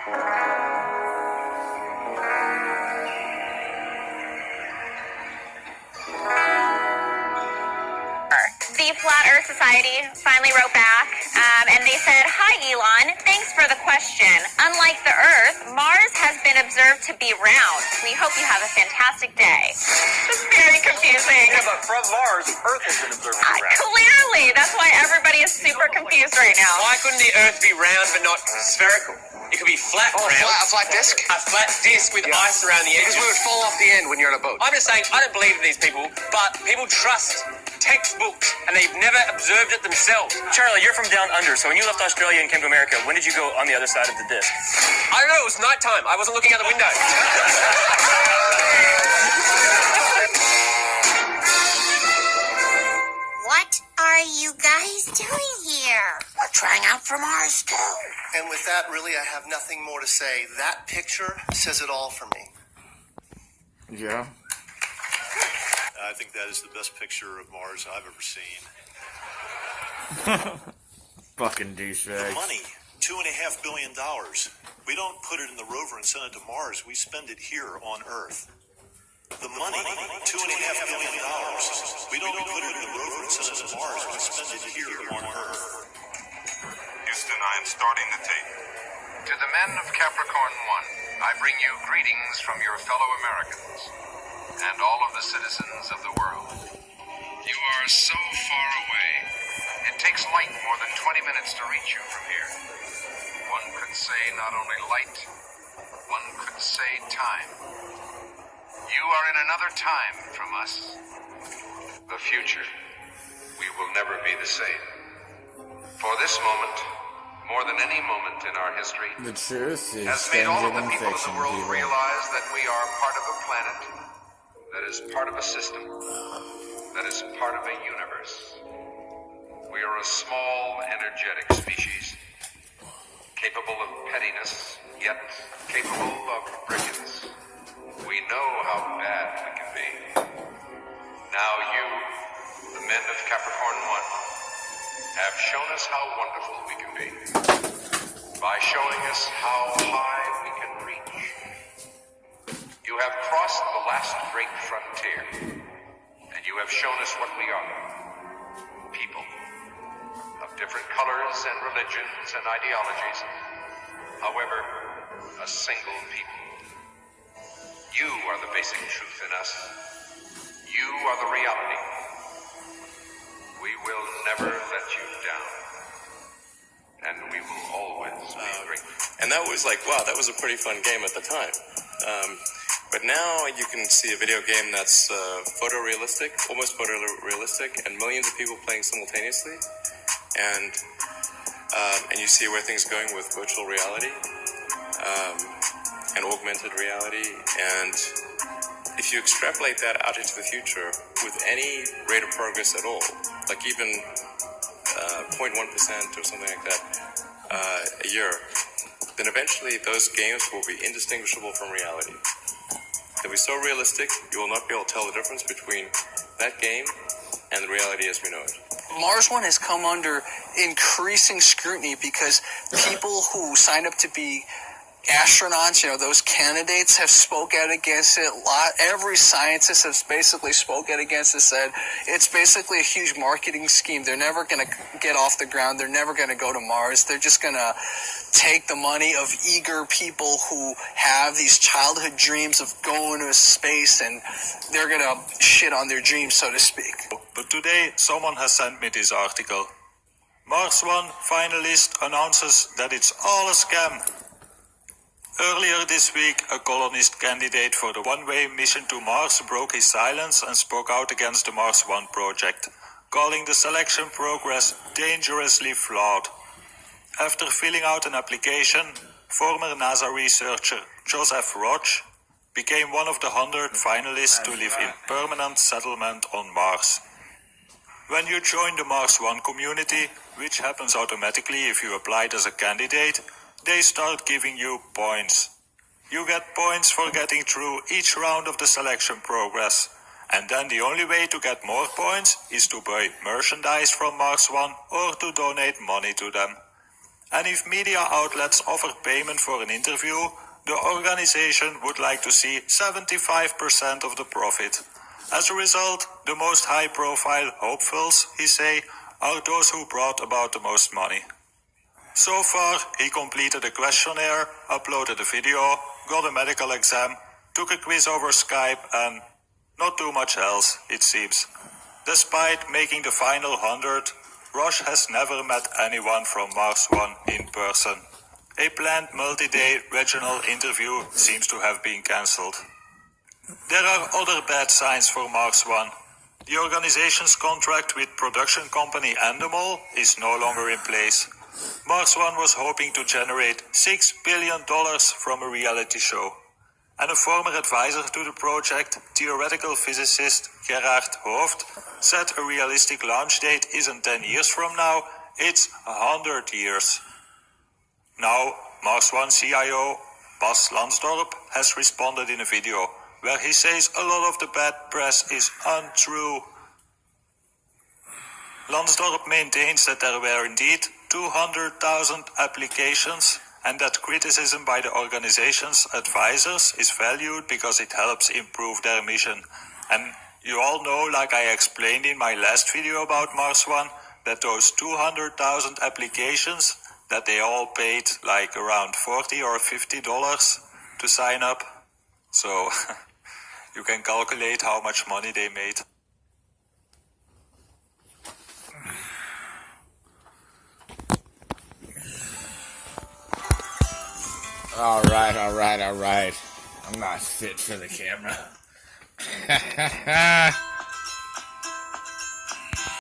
The Flat Earth Society finally wrote back, and they said, "Hi, Elon. Thanks for the question. Unlike the Earth, Mars has been observed to be round. We hope you have a fantastic day." It's very confusing. Yeah, but from Mars, Earth has been observed to be round. Clearly, that's why everybody is super confused right now. Why couldn't the Earth be round but not spherical? It could be flat, round. A flat disc? A flat disc with ice around the edges. Because we would fall off the end when you're on a boat. I'm just saying, I don't believe in these people, but people trust textbooks, and they've never observed it themselves. Charlie, you're from down under, so when you left Australia and came to America, when did you go on the other side of the disc? I don't know, it was nighttime. I wasn't looking out the window. What are you guys doing here? We're trying out for Mars, too. And with that, really, I have nothing more to say. That picture says it all for me. Yeah. I think that is the best picture of Mars I've ever seen. Fucking douchebag. The money, $2.5 billion. We don't put it in the rover and send it to Mars. We spend it here on Earth. The money, $2.5 billion. We don't put it in the rover and send it to Mars. We spend it here on Earth. Houston, I am starting the tape. To the men of Capricorn 1, I bring you greetings from your fellow Americans and all of the citizens of the world. You are so far away, it takes light more than 20 minutes to reach you from here. One could say not only light, one could say time. You are in another time from us. The future. We will never be the same. For this moment, more than any moment in our history, The truth is has made all stranger of the than people fiction, of the world people. realize that we are part of a planet that is part of a system, that is part of a universe. We are a small, energetic species, capable of pettiness, yet capable of brilliance. We know how bad we can be. Now you, the men of Capricorn 1, have shown us how wonderful we can be, by showing us how high we can reach. You have crossed the last great frontier, and you have shown us what we are. People of different colors and religions and ideologies, however, a single people. You are the basic truth in us. You are the reality. We will never let you down. And we will always be grateful. And that was like, wow, that was a pretty fun game at the time. But now you can see a video game that's photorealistic, almost photorealistic, and millions of people playing simultaneously. And you see where things are going with virtual reality and augmented reality. And if you extrapolate that out into the future with any rate of progress at all, like even 0.1% or something like that a year, then eventually those games will be indistinguishable from reality. They'll be so realistic, you will not be able to tell the difference between that game and the reality as we know it. Mars One has come under increasing scrutiny because people who sign up to be astronauts, those candidates have spoke out against it. Every scientist has basically spoke out against it, said it's basically a huge marketing scheme. They're never going to get off the ground. They're never going to go to Mars. They're just going to take the money of eager people who have these childhood dreams of going to space, and they're going to shit on their dreams, so to speak. But today, someone has sent me this article. Mars One finalist announces that it's all a scam. Earlier this week, a colonist candidate for the one-way mission to Mars broke his silence and spoke out against the Mars One project, calling the selection progress dangerously flawed. After filling out an application, former NASA researcher Joseph Roche became one of the 100 finalists to live in permanent settlement on Mars. When you join the Mars One community, which happens automatically if you applied as a candidate, they start giving you points. You get points for getting through each round of the selection progress. And then the only way to get more points is to buy merchandise from Mars One or to donate money to them. And if media outlets offer payment for an interview, the organization would like to see 75% of the profit. As a result, the most high-profile hopefuls, he say, are those who brought about the most money. So far, he completed a questionnaire, uploaded a video, got a medical exam, took a quiz over Skype, and not too much else, it seems. Despite making the final 100, Rush has never met anyone from Mars One in person. A planned multi-day regional interview seems to have been cancelled. There are other bad signs for Mars One. The organization's contract with production company Endemol is no longer in place. Mars One was hoping to generate $6 billion from a reality show. And a former advisor to the project, theoretical physicist Gerhard Hooft, said a realistic launch date isn't 10 years from now, it's 100 years. Now, Mars One CIO Bas Lansdorp has responded in a video where he says a lot of the bad press is untrue. Lansdorp maintains that there were indeed 200,000 applications and that criticism by the organization's advisors is valued because it helps improve their mission. And you all know, like I explained in my last video about Mars One, that those 200,000 applications, that they all paid like around $40 or $50 to sign up. So you can calculate how much money they made. Alright. I'm not fit for the camera.